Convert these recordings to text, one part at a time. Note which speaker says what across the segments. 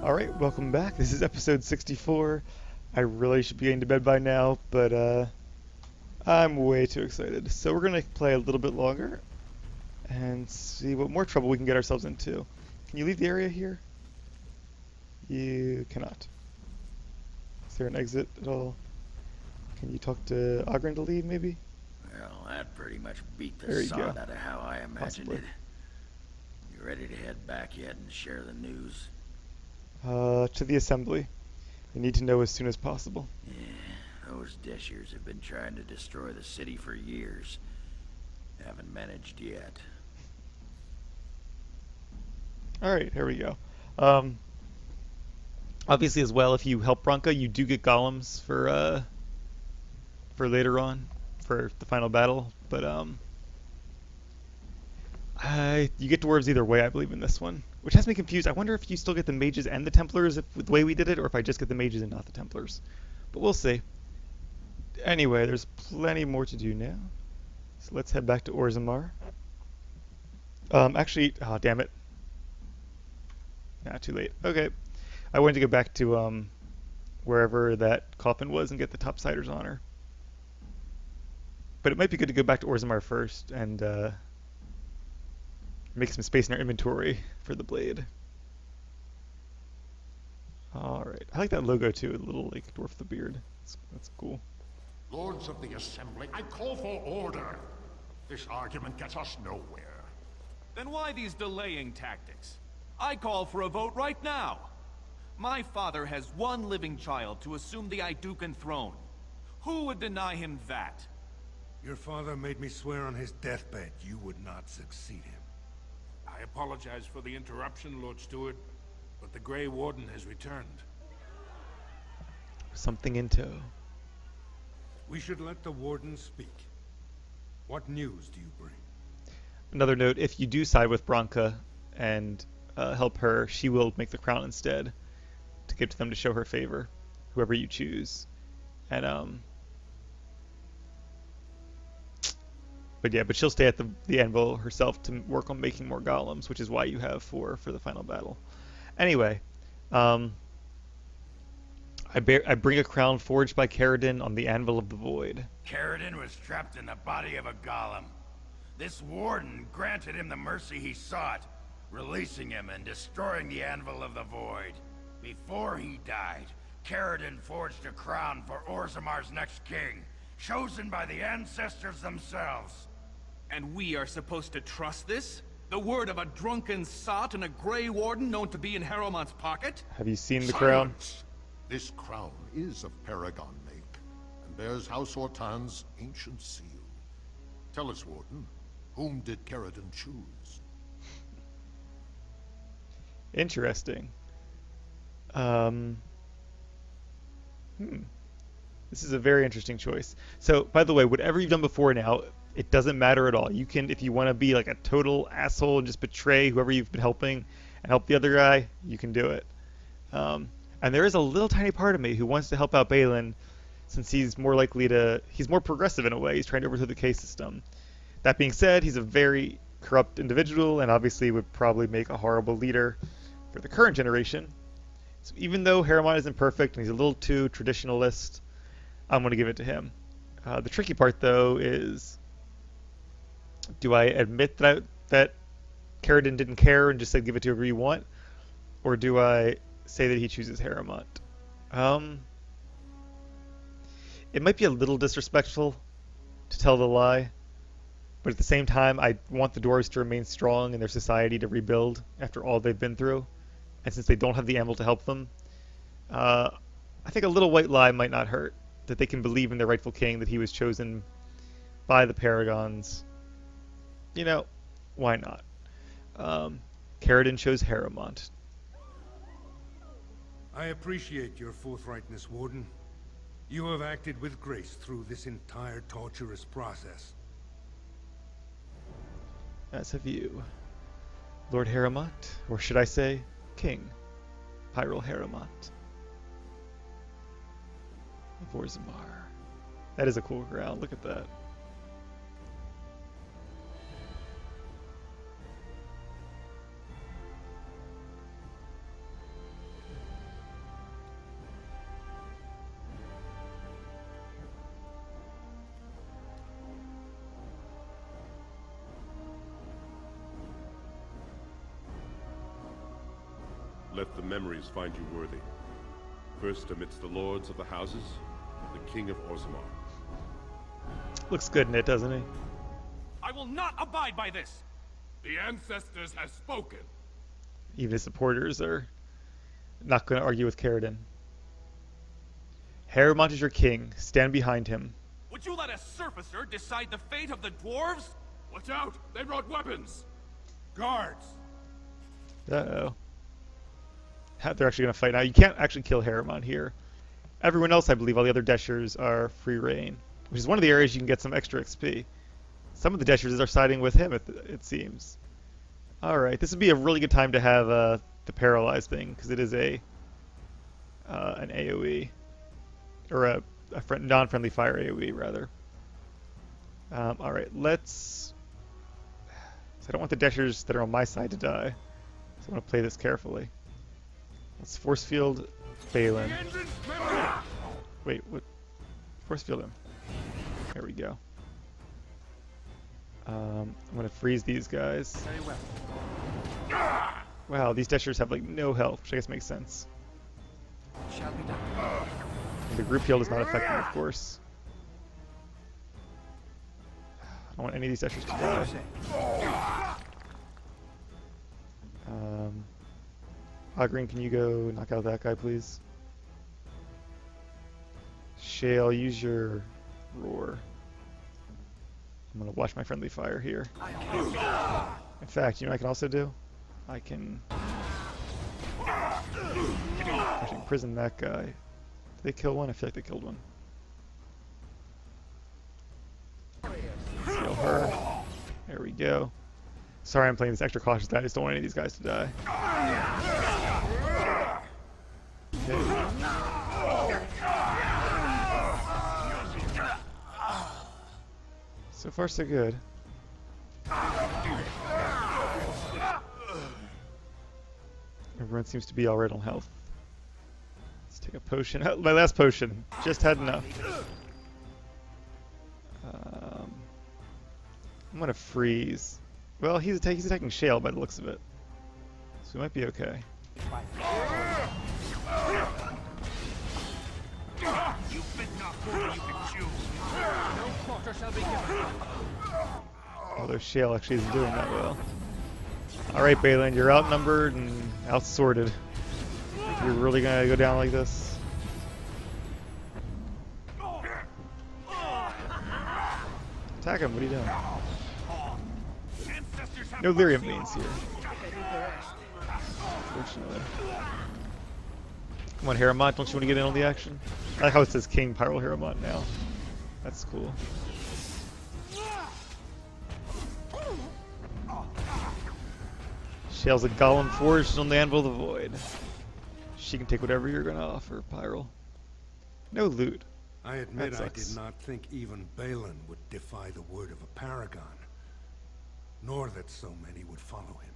Speaker 1: Alright, welcome back. This is episode 64. I really should be getting to bed by now, but I'm way too excited. So we're going to play a little bit longer and see what more trouble we can get ourselves into. Can you leave the area here? You cannot. Is there an exit at all? Can you talk to Ogren to leave, maybe?
Speaker 2: Well, that pretty much beat the
Speaker 1: There you
Speaker 2: sod
Speaker 1: go.
Speaker 2: out of how I imagined
Speaker 1: Possibly.
Speaker 2: it. You ready to head back yet and share the news?
Speaker 1: To the assembly. I need to know as soon as possible.
Speaker 2: Yeah, those Deshers have been trying to destroy the city for years. Haven't managed yet.
Speaker 1: Alright, here we go. Obviously as well, if you help Bronca, you do get golems for later on, for the final battle, but you get dwarves either way, I believe, in this one, which has me confused. I wonder if you still get the mages and the Templars the way we did it, or if I just get the mages and not the Templars. But we'll see. Anyway, there's plenty more to do now, so let's head back to Orzammar. Actually, oh damn it. Nah, too late. Okay, I wanted to go back to wherever that coffin was and get the Topsider's honor. But it might be good to go back to Orzammar first and make some space in our inventory for the blade. Alright, I like that logo too, the little like dwarf with the beard. That's cool.
Speaker 3: Lords of the Assembly, I call for order. This argument gets us nowhere.
Speaker 4: Then why these delaying tactics? I call for a vote right now. My father has one living child to assume the Idukan throne. Who would deny him that?
Speaker 5: Your father made me swear on his deathbed you would not succeed him.
Speaker 3: I apologize for the interruption, Lord Steward, but the Grey Warden has returned.
Speaker 1: Something in tow.
Speaker 5: We should let the Warden speak. What news do you bring?
Speaker 1: Another note, if you do side with Bronca and help her, she will make the crown instead to give to them to show her favor, whoever you choose. And but she'll stay at the Anvil herself to work on making more golems, which is why you have four for the final battle. Anyway, I bring a crown forged by Caridin on the Anvil of the Void.
Speaker 2: Caridin was trapped in the body of a golem. This warden granted him the mercy he sought, releasing him and destroying the Anvil of the Void. Before he died, Caridin forged a crown for Orzammar's next king, chosen by the ancestors themselves.
Speaker 4: And we are supposed to trust this? The word of a drunken sot and a Grey Warden known to be in Harrowmont's pocket?
Speaker 1: Have you seen the crown?
Speaker 3: Silence! This crown is of Paragon make, and bears House Ortan's ancient seal. Tell us, Warden, whom did Caridin choose?
Speaker 1: Interesting. This is a very interesting choice. So, by the way, whatever you've done before now, it doesn't matter at all. You can, if you want to be like a total asshole and just betray whoever you've been helping and help the other guy, you can do it. And there is a little tiny part of me who wants to help out Balin, since he's more progressive in a way. He's trying to overthrow the caste system. That being said, he's a very corrupt individual and obviously would probably make a horrible leader for the current generation. So even though Harrowmont isn't perfect and he's a little too traditionalist, I'm going to give it to him. The tricky part, though, is do I admit that Caridin didn't care and just said give it to whoever you want? Or do I say that he chooses Harrowmont? It might be a little disrespectful to tell the lie, but at the same time, I want the dwarves to remain strong and their society to rebuild after all they've been through. And since they don't have the Anvil to help them, I think a little white lie might not hurt. That they can believe in their rightful king, that he was chosen by the Paragons. You know, why not? Caridin chose Harrowmont.
Speaker 5: I appreciate your forthrightness, Warden. You have acted with grace through this entire torturous process.
Speaker 1: As have you. Lord Harrowmont, or should I say, King Pyrrol Harrowmont of Orzammar. That is a cool ground, look at that.
Speaker 6: let the memories find you worthy. First amidst the lords of the houses, the King of Orzammar.
Speaker 1: Looks good in it, doesn't he?
Speaker 4: I will not abide by this!
Speaker 7: The ancestors have spoken.
Speaker 1: Even his supporters are not going to argue with Caridin. Harrowmont is your king. Stand behind him.
Speaker 4: Would you let a surfacer decide the fate of the dwarves?
Speaker 7: Watch out! They brought weapons! Guards!
Speaker 1: Uh-oh. They're actually going to fight now. You can't actually kill Harrowmont here. Everyone else, I believe, all the other Deshers are free reign, which is one of the areas you can get some extra XP. Some of the Deshers are siding with him, it seems. Alright, this would be a really good time to have the Paralyze thing, because it is an AoE. Or a non-friendly fire AoE, rather. Alright, let's... So I don't want the Deshers that are on my side to die, so I want to play this carefully. Let's Force Field Balin. Wait, what? Force Field him. There we go. I'm gonna freeze these guys.
Speaker 4: Very well.
Speaker 1: Wow, these Deshers have like no health, which I guess makes sense.
Speaker 4: Shall be done.
Speaker 1: And the group heal is not effective, of course. I don't want any of these Deshers to die. Ogrin, can you go knock out that guy, please? Shale, use your roar. I'm gonna watch my friendly fire here. In fact, you know what I can also do? I can actually imprison that guy. Did they kill one? I feel like they killed one. Kill her. There we go. Sorry I'm playing this extra cautious. I just don't want any of these guys to die. Okay. So far so good. Everyone seems to be alright on health. Let's take a potion. My last potion. Just had enough. I'm gonna freeze. Well, he's attacking Shale by the looks of it. So we might be okay. Although Shale actually isn't doing that well. Alright, Balin, you're outnumbered and outsworted. If you're really gonna go down like this. Attack him, what are you doing? No lyrium veins here. Unfortunately. Come on, Harrowmont, don't you want to get in on the action? I like how it says King Pyro Harrowmont now. That's cool. Shale's a golem forged on the Anvil of the Void. She can take whatever you're gonna offer, Pyral. No loot.
Speaker 5: I admit
Speaker 1: That
Speaker 5: I
Speaker 1: sucks.
Speaker 5: did not think even Balin would defy the word of a paragon, nor that so many would follow him.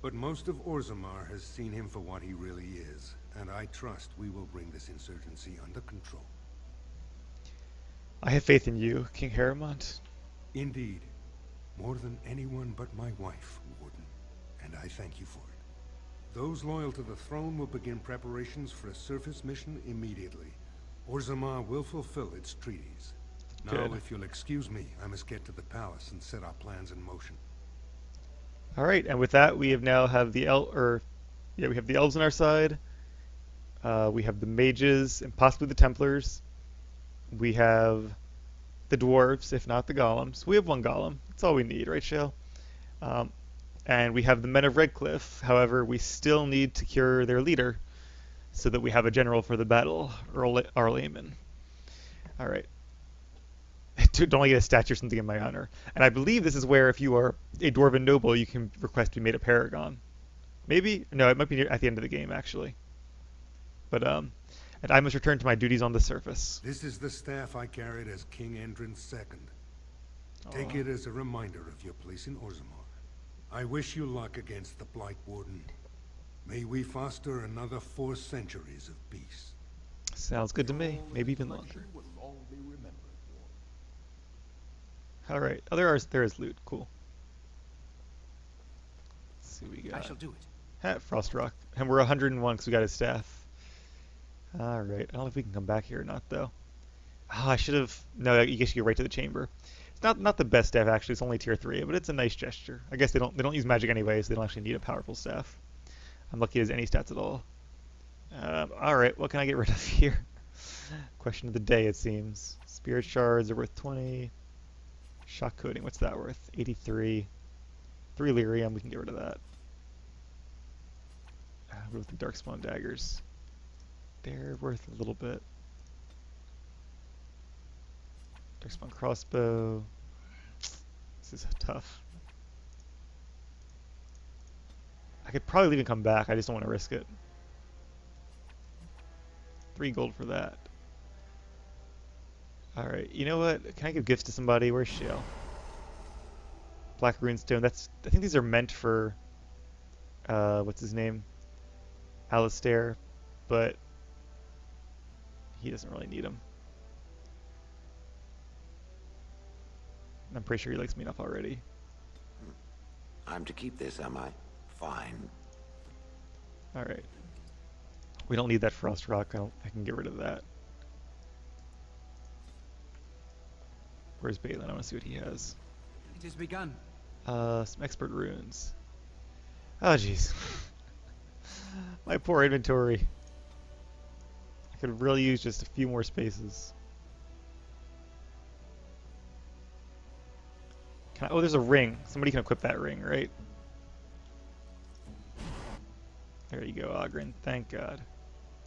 Speaker 5: But most of Orzammar has seen him for what he really is, and I trust we will bring this insurgency under control.
Speaker 1: I have faith in you, King Harrowmont.
Speaker 5: Indeed, more than anyone but my wife, Warden, and I thank you for it. Those loyal to the throne will begin preparations for a surface mission immediately. Orzammar will fulfill its treaties. Now,
Speaker 1: Good.
Speaker 5: if you'll excuse me, I must get to the palace and set our plans in motion.
Speaker 1: All right, and with that, we have now have the we have the elves on our side. We have the mages and possibly the Templars. We have the dwarves, if not the golems. We have one golem. That's all we need, right, Shale? And we have the men of Redcliffe. However, we still need to cure their leader, so that we have a general for the battle, Earl Aemon. All right. Don't I get a statue or something in my honor? And I believe this is where, if you are a dwarven noble, you can request to be made a paragon. Maybe? No, it might be at the end of the game, actually. But, and I must return to my duties on the surface.
Speaker 5: This is the staff I carried as King Endrin's II. Take it as a reminder of your place in Orzammar. I wish you luck against the Blight Warden. May we foster another 4 centuries of peace.
Speaker 1: Sounds good to me. Maybe even longer. Alright. Oh, there is loot. Cool. Let's see what we got.
Speaker 4: I shall do it.
Speaker 1: Frost Rock. And we're 101 because we got his staff. Alright, I don't know if we can come back here or not, though. Oh, I should have... No, you guess you go right to the chamber. It's not the best staff, actually. It's only tier 3, but it's a nice gesture. I guess they don't use magic anyway, so they don't actually need a powerful staff. I'm lucky it has any stats at all. Alright, what can I get rid of here? Question of the day, it seems. Spirit shards are worth 20. Shock coating, what's that worth? 83. 3 lyrium, we can get rid of that. What with the darkspawn daggers? They're worth a little bit. Darkspawn crossbow. This is tough. I could probably leave and come back, I just don't want to risk it. 3 gold for that. Alright, you know what? Can I give gifts to somebody? Where's Shale? Black runestone. I think these are meant for what's his name? Alistair, but he doesn't really need them. I'm pretty sure he likes me enough already.
Speaker 8: I'm to keep this, am I? Fine.
Speaker 1: Alright. We don't need that frost rock. I can get rid of that. Where's Balin? I want to see what he has.
Speaker 9: It has begun.
Speaker 1: Some expert runes. Oh, jeez. My poor inventory. I could really use just a few more spaces. Oh, there's a ring. Somebody can equip that ring, right? There you go, Ogren. Thank God.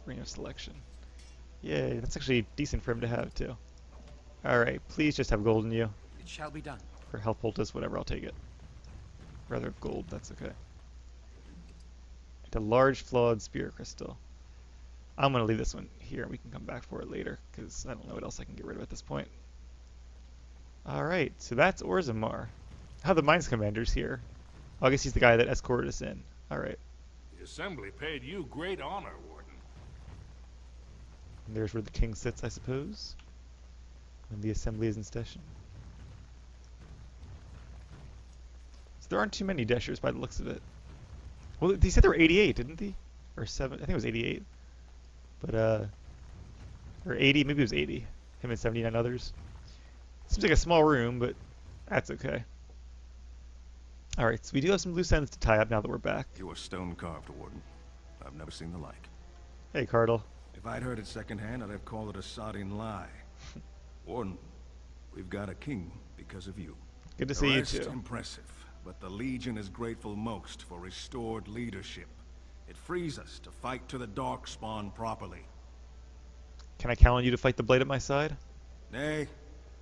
Speaker 1: Ring of selection. Yay, that's actually decent for him to have, too. Alright, please just have gold in you.
Speaker 9: It shall be done.
Speaker 1: Or health poultice, whatever, I'll take it. Rather gold, that's okay. And a large flawed spear crystal. I'm going to leave this one here and we can come back for it later, because I don't know what else I can get rid of at this point. Alright, so that's Orzammar. How the Mines Commander's here. Oh, I guess he's the guy that escorted us in. Alright.
Speaker 7: The Assembly paid you great honor, Warden.
Speaker 1: And there's where the king sits, I suppose. When the Assembly is in session. So there aren't too many Deshers by the looks of it. Well, they said there were 88, didn't they? Or 7, I think it was 88. But, or 80, maybe it was 80. Him and 79 others. Seems like a small room, but that's okay. Alright, so we do have some loose ends to tie up now that we're back.
Speaker 10: You are stone carved, Warden. I've never seen the like.
Speaker 1: Hey, Cardle.
Speaker 10: If I'd heard it secondhand, I'd have called it a sodding lie. Warden, we've got a king because of you.
Speaker 1: Good to see you
Speaker 10: rest
Speaker 1: too.
Speaker 10: Impressive, but the Legion is grateful most for restored leadership. It frees us to fight to the Darkspawn properly.
Speaker 1: Can I count on you to fight the Blade at my side?
Speaker 10: Nay,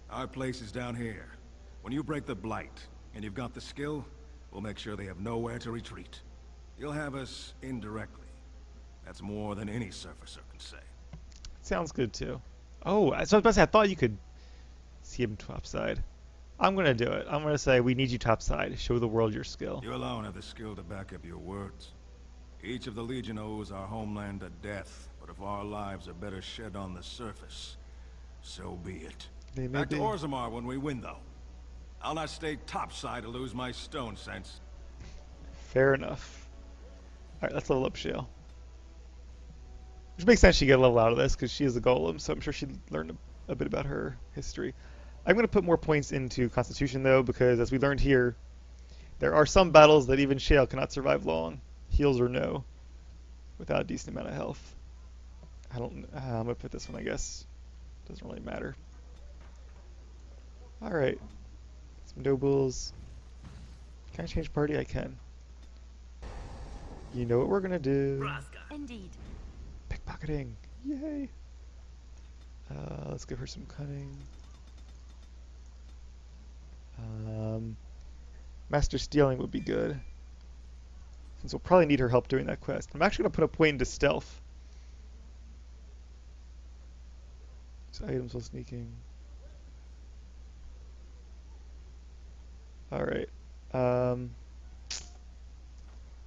Speaker 10: our place is down here. When you break the Blight, and you've got the skill, we'll make sure they have nowhere to retreat. You'll have us indirectly. That's more than any surfacer can say.
Speaker 1: Sounds good too. Oh, so I was about to say, I thought you could see him topside. I'm going to do it. I'm going to say, we need you topside. Show the world your skill.
Speaker 10: You alone have the skill to back up your words. Each of the Legion owes our homeland a death, but if our lives are better shed on the surface, so be it.
Speaker 1: They may
Speaker 10: Back to
Speaker 1: be.
Speaker 10: Orzammar when we win, though. I'll not stay topside to lose my stone sense.
Speaker 1: Fair enough. Alright, let's level up Shale. Which makes sense she get a level out of this, because she is a golem, so I'm sure she'd learn a bit about her history. I'm going to put more points into Constitution, though, because as we learned here, there are some battles that even Shale cannot survive long, heals or no, without a decent amount of health. I'm going to put this one, I guess. Doesn't really matter. Alright. Some nobles. Can I change party? I can. You know what we're going to do.
Speaker 11: Indeed.
Speaker 1: Pickpocketing. Yay. Let's give her some cunning. Master Stealing would be good, since we'll probably need her help doing that quest. I'm actually going to put a point into Stealth. So items while sneaking. Alright. I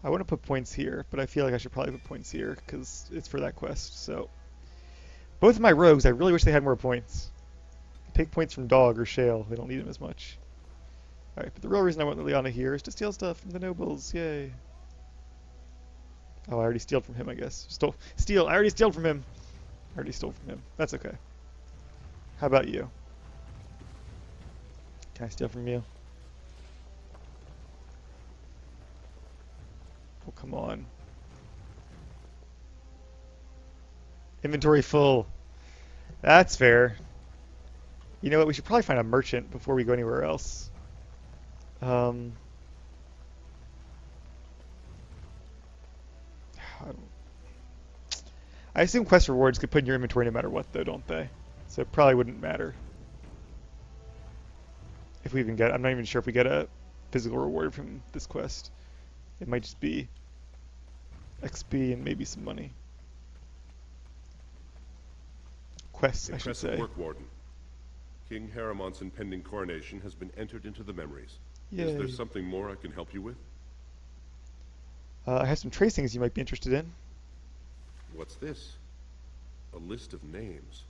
Speaker 1: want to put points here, but I feel like I should probably put points here, because it's for that quest, so. Both of my rogues, I really wish they had more points. Take points from Dog or Shale, they don't need them as much. Alright, but the real reason I want Liliana here is to steal stuff from the nobles, yay. Oh, I already steal from him, I guess. Steal! I already stole from him! I already stole from him. That's okay. How about you? Can I steal from you? Oh, come on. Inventory full. That's fair. You know what? We should probably find a merchant before we go anywhere else. I assume quest rewards could put in your inventory no matter what, though, don't they? So it probably wouldn't matter. If we even get... I'm not even sure if we get a physical reward from this quest. It might just be XP and maybe some money. Quests, I should say.
Speaker 6: Impressive work, Warden. King Harrowmont's impending coronation has been entered into the memories.
Speaker 1: Yay.
Speaker 6: Is there something more I can help you with?
Speaker 1: I have some tracings you might be interested in.
Speaker 6: What's this? A list of names.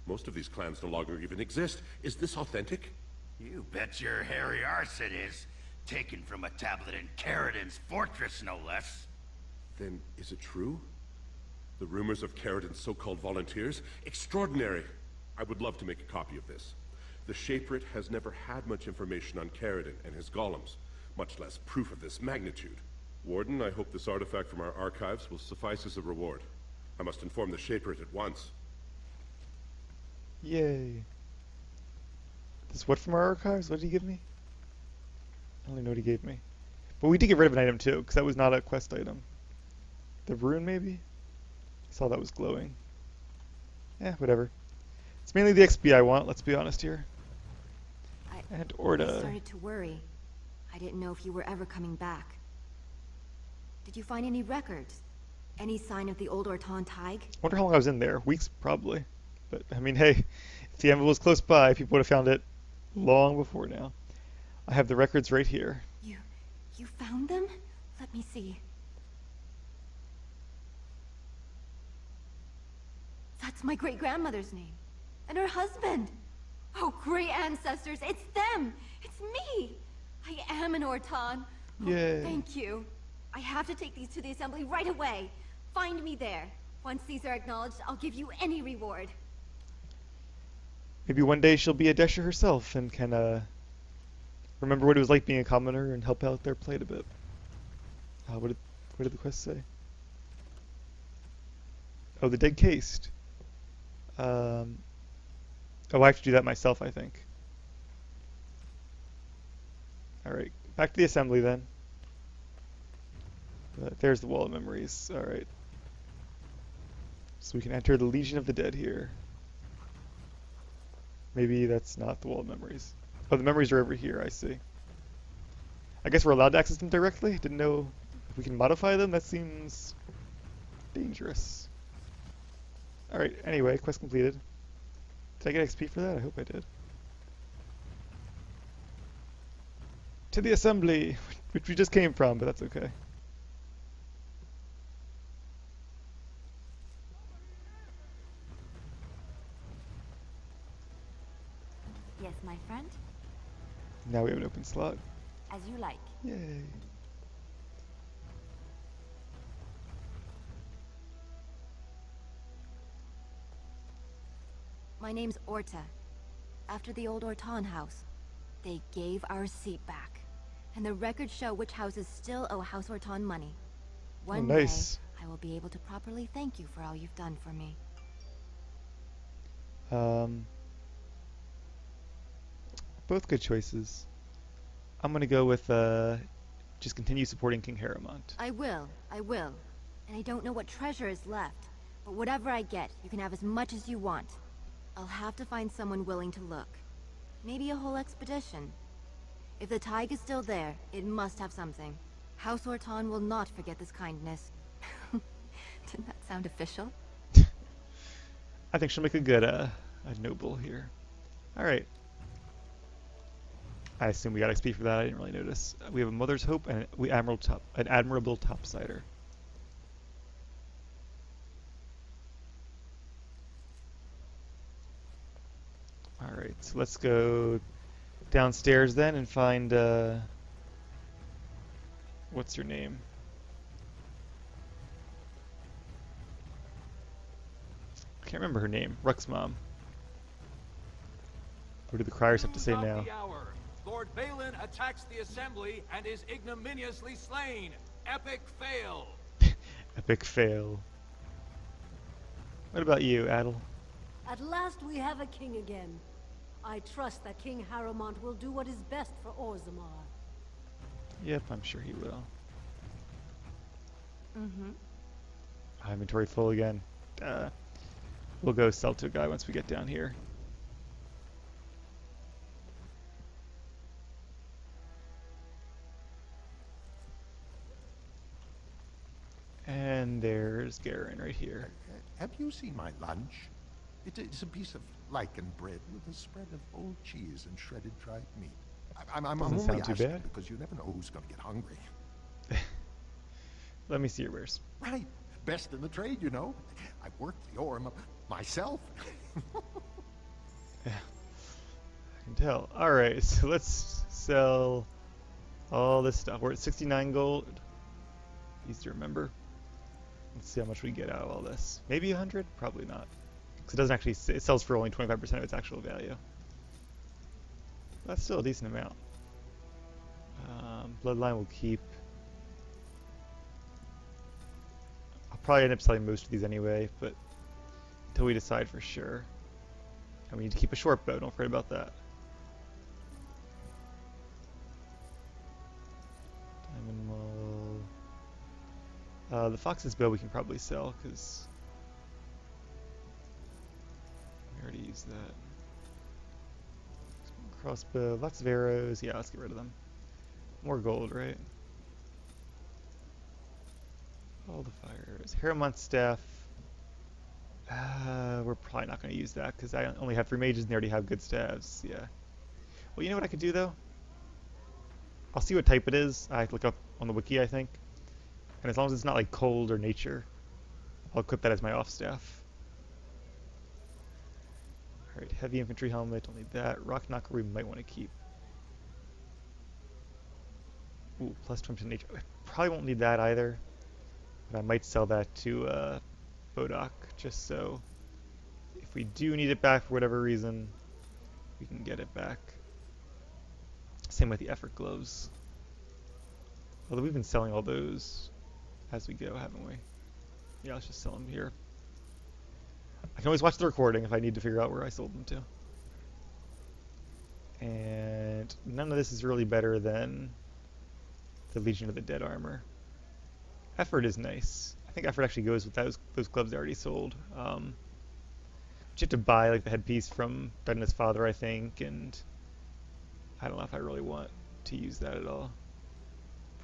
Speaker 6: Most of these clans no longer even exist. Is this authentic?
Speaker 2: You bet your hairy arse it is. Taken from a tablet in Caridin's fortress, no less.
Speaker 6: Then is it true? The rumors of Caridin's so-called volunteers? Extraordinary! I would love to make a copy of this. The Shaperate has never had much information on Caridin and his golems, much less proof of this magnitude. Warden, I hope this artifact from our archives will suffice as a reward. I must inform the Shaperate at once.
Speaker 1: Yay. This what from our archives? What did he give me? I don't even know what he gave me. But we did get rid of an item too, because that was not a quest item. The rune, maybe? I saw that was glowing. Yeah, whatever. It's mainly the XP I want, let's be honest here. And Orda.
Speaker 11: I started to worry. I didn't know if you were ever coming back. Did you find any records? Any sign of the old Orton Tig?
Speaker 1: I wonder how long I was in there. Weeks, probably. But, I mean, hey, if the Anvil was close by, people would have found it long before now. I have the records right here.
Speaker 11: You found them? Let me see. That's my great-grandmother's name. And her husband. Oh, great ancestors, it's them! It's me! I am an Orton. Oh,
Speaker 1: Yay.
Speaker 11: thank you. I have to take these to the assembly right away. Find me there. Once these are acknowledged, I'll give you any reward.
Speaker 1: Maybe one day she'll be a Desher herself and can, remember what it was like being a commoner and help out their plight a bit. What did the quest say? Oh, the dead cased. Oh, I have to do that myself, I think. Alright, back to the assembly then. There's the wall of memories. Alright. So we can enter the Legion of the Dead here. Maybe that's not the wall of memories. Oh, the memories are over here, I see. I guess we're allowed to access them directly? Didn't know if we can modify them? That seems dangerous. Alright, anyway, quest completed. Did I get XP for that? I hope I did. To the assembly, which we just came from, but that's okay.
Speaker 11: Yes, my friend?
Speaker 1: Now we have an open slot.
Speaker 11: As you like.
Speaker 1: Yay.
Speaker 11: My name's Orta. After the old Orton house, they gave our seat back. And the records show which houses still owe House Orton money. One
Speaker 1: nice.
Speaker 11: day, I will be able to properly thank you for all you've done for me.
Speaker 1: Both good choices. I'm gonna go with, just continue supporting King Harrowmont.
Speaker 11: I will. And I don't know what treasure is left. But whatever I get, you can have as much as you want. I'll have to find someone willing to look. Maybe a whole expedition. If the Tig is still there, it must have something. House Orton will not forget this kindness. Didn't that sound official?
Speaker 1: I think she'll make a good, a noble here. Alright. I assume we got XP for that, I didn't really notice. We have a Mother's Hope and an Admirable Topsider. Alright, so let's go downstairs then and find, what's your name? can't remember her name. Ruck's mom. What do the criers have to say now?
Speaker 4: The hour. Lord Balin attacks the assembly and is ignominiously slain. Epic fail.
Speaker 1: Epic fail. What about you, Adel?
Speaker 12: At last we have a king again. I trust that King Harrowmont will do what is best for Orzammar.
Speaker 1: Yep, I'm sure he will.
Speaker 12: Mm-hmm.
Speaker 1: Inventory full again. We'll go sell to a guy once we get down here. And there's Garen right here.
Speaker 3: Have you seen my lunch? It's a piece of lichen bread with a spread of old cheese and shredded dried meat. I'm
Speaker 1: Doesn't
Speaker 3: only
Speaker 1: sound too
Speaker 3: asking
Speaker 1: bad.
Speaker 3: because you never know who's going to get hungry.
Speaker 1: Let me see your wares.
Speaker 3: Right. Best in the trade, you know. I've worked the Orm myself.
Speaker 1: Yeah, I can tell. Alright, so let's sell all this stuff. We're at 69 gold. Easy to remember. Let's see how much we get out of all this. Maybe 100? Probably not. Because it doesn't actually, it sells for only 25% of its actual value. That's still a decent amount. Bloodline will keep. I'll probably end up selling most of these anyway, but until we decide for sure. And we need to keep a short bow, don't forget about that. Diamond Maul. The Fox's bow we can probably sell, because we already used that. Crossbow, lots of arrows. Yeah, let's get rid of them. More gold, right? All the fires. Harrowmont staff. We're probably not going to use that because I only have 3 mages and they already have good staves. Yeah. Well, you know what I could do though? I'll see what type it is. I have to look up on the wiki, I think. And as long as it's not like cold or nature, I'll equip that as my off staff. Alright, heavy infantry helmet, don't need that. Rock knocker we might want to keep. Ooh, plus 20% nature. I probably won't need that either. But I might sell that to Bodok, just so if we do need it back for whatever reason, we can get it back. Same with the effort gloves. Although we've been selling all those as we go, haven't we? Yeah, let's just sell them here. I can always watch the recording if I need to figure out where I sold them to. And none of this is really better than the Legion of the Dead armor. Effort is nice. I think effort actually goes with those gloves I already sold. But you have to buy like the headpiece from Dunna's father, I think, and I don't know if I really want to use that at all.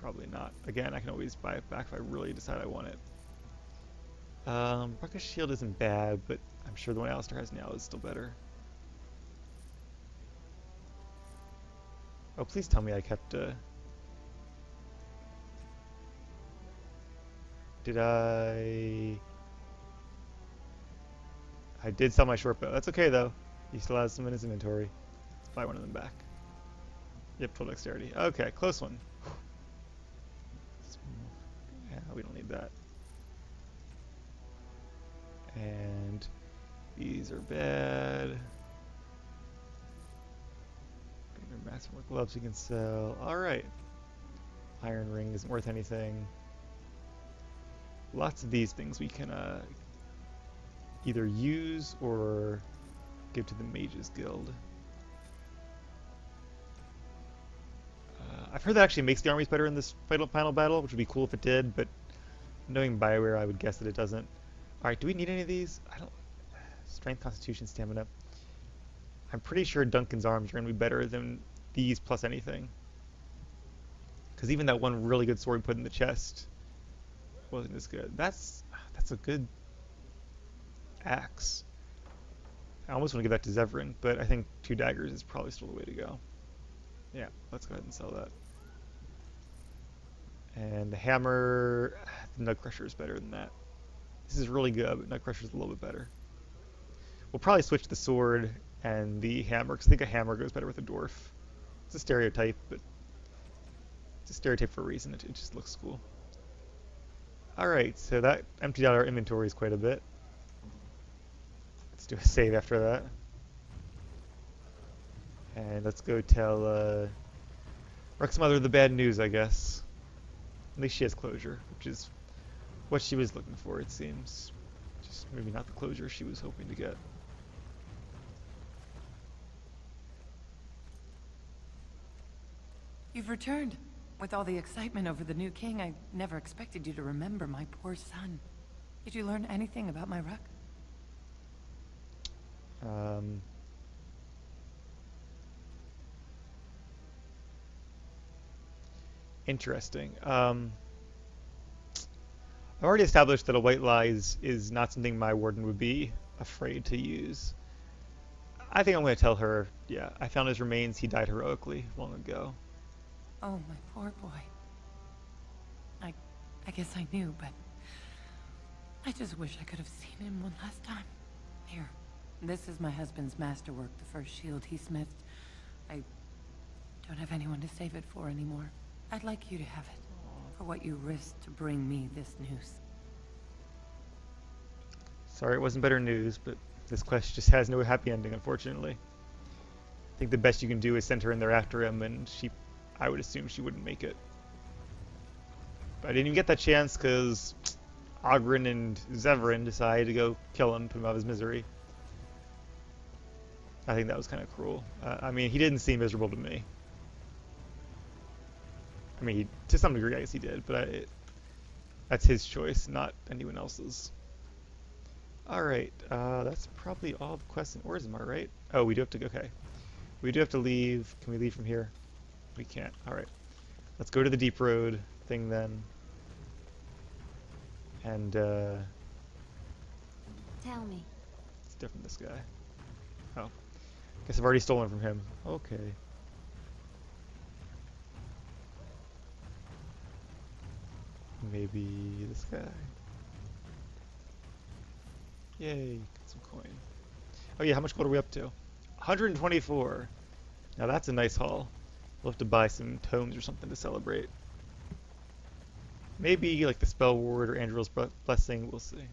Speaker 1: Probably not. Again, I can always buy it back if I really decide I want it. Ruckus shield isn't bad, but I'm sure the one Alistair has now is still better. Oh, please tell me I kept did I did sell my short bow. That's okay though. He still has some in his inventory. Let's buy one of them back. Yep, 12 dexterity. Okay, close one. Yeah, we don't need that. And these are bad. Master more gloves we can sell. Alright. Iron ring isn't worth anything. Lots of these things we can either use or give to the Mages Guild. I've heard that actually makes the armies better in this final battle, which would be cool if it did, but knowing BioWare, I would guess that it doesn't. Alright, do we need any of these? I don't... Strength, Constitution, Stamina. I'm pretty sure Duncan's arms are going to be better than these plus anything. Because even that one really good sword we put in the chest wasn't as good. That's a good axe. I almost want to give that to Zevran, but I think 2 daggers is probably still the way to go. Yeah, let's go ahead and sell that. And the hammer, the Nut Crusher is better than that. This is really good, but Nut Crusher is a little bit better. We'll probably switch the sword and the hammer, because I think a hammer goes better with a dwarf. It's a stereotype, but it's a stereotype for a reason. It just looks cool. Alright, so that emptied out our inventories quite a bit. Let's do a save after that. And let's go tell Rook's mother the bad news, I guess. At least she has closure, which is what she was looking for, it seems. Just maybe not the closure she was hoping to get.
Speaker 13: You've returned. With all the excitement over the new king, I never expected you to remember my poor son. Did you learn anything about my Rook?
Speaker 1: Interesting. I've already established that a white lie is not something my warden would be afraid to use. I think I'm going to tell her, yeah, I found his remains. He died heroically long ago.
Speaker 13: Oh, my poor boy. I guess I knew, but I just wish I could have seen him one last time. Here, this is my husband's masterwork, the first shield he smithed. I don't have anyone to save it for anymore. I'd like you to have it, for what you risked to bring me this news.
Speaker 1: Sorry it wasn't better news, but this quest just has no happy ending, unfortunately. I think the best you can do is send her in there after him, and I would assume she wouldn't make it. But I didn't even get that chance because Oghren and Zevran decided to go kill him, put him out of his misery. I think that was kind of cruel. I mean, he didn't seem miserable to me. I mean, to some degree, I guess he did, but that's his choice, not anyone else's. Alright, that's probably all the quests in Orzammar, right? Oh, we do have to go, okay. We do have to leave. Can we leave from here? We can't. Alright. Let's go to the deep road thing then. And,
Speaker 11: Tell me.
Speaker 1: it's different, this guy. Oh. Guess I've already stolen from him. Okay. Maybe this guy. Yay, get some coin. Oh yeah, how much gold are we up to? 124. Now that's a nice haul. We'll have to buy some tomes or something to celebrate. Maybe like the Spell Ward or Andril's Blessing, we'll see.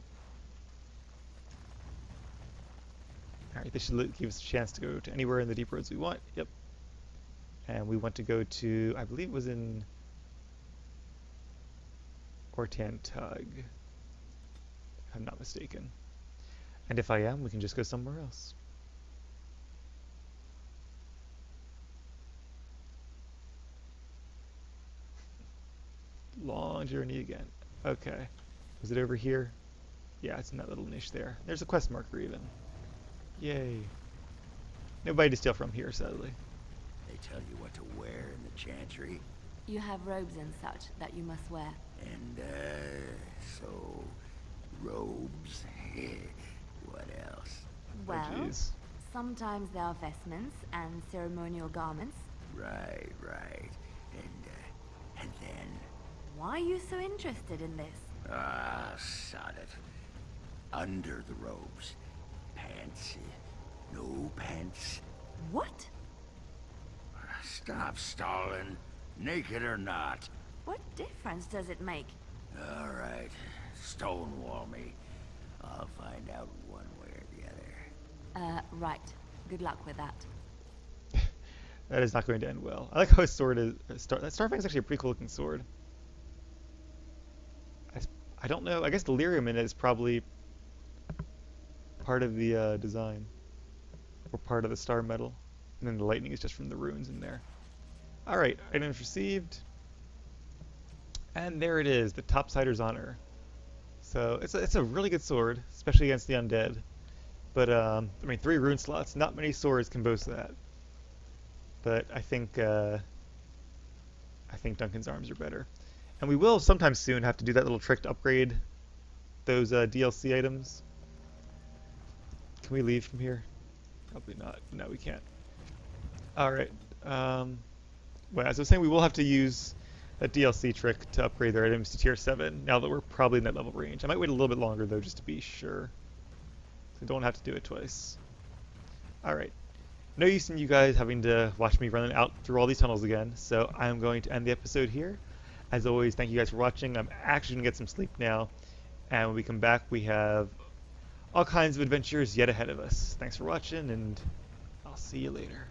Speaker 1: Alright, this should give us a chance to go to anywhere in the deep roads we want. Yep. And we want to go to, I believe it was in Ortantug, if I'm not mistaken. And if I am, we can just go somewhere else. Long journey again. Okay. Was it over here? Yeah, it's in that little niche there. There's a quest marker even. Yay. Nobody to steal from here, sadly.
Speaker 2: They tell you what to wear in the chantry.
Speaker 11: You have robes and such that you must wear.
Speaker 2: And, so... robes. What else?
Speaker 11: Well,
Speaker 1: Oh, jeez.
Speaker 11: sometimes there are vestments and ceremonial garments.
Speaker 2: Right. And then...
Speaker 11: Why are you so interested in this?
Speaker 2: Ah, sod it. Under the robes. Pants. No pants.
Speaker 11: What?
Speaker 2: Stop stalling. Naked or not.
Speaker 11: What difference does it make?
Speaker 2: Alright. Stonewall me. I'll find out one way or the other.
Speaker 11: Right. Good luck with that.
Speaker 1: That is not going to end well. I like how his sword is... that Starfang's actually a pretty cool looking sword. I don't know. I guess the lyrium in it is probably part of the design. Or part of the star metal. And then the lightning is just from the runes in there. Alright, items received. And there it is, the Topsider's Honor. So it's a really good sword, especially against the undead. But I mean, 3 rune slots. Not many swords can boast that. But I think Duncan's arms are better. And we will sometime soon have to do that little trick to upgrade those DLC items. Can we leave from here? Probably not. No, we can't. Alright. Well, as I was saying, we will have to use that DLC trick to upgrade their items to tier 7, now that we're probably in that level range. I might wait a little bit longer, though, just to be sure. So don't have to do it twice. Alright. No use in you guys having to watch me running out through all these tunnels again, so I'm going to end the episode here. As always, thank you guys for watching. I'm actually going to get some sleep now. And when we come back, we have all kinds of adventures yet ahead of us. Thanks for watching, and I'll see you later.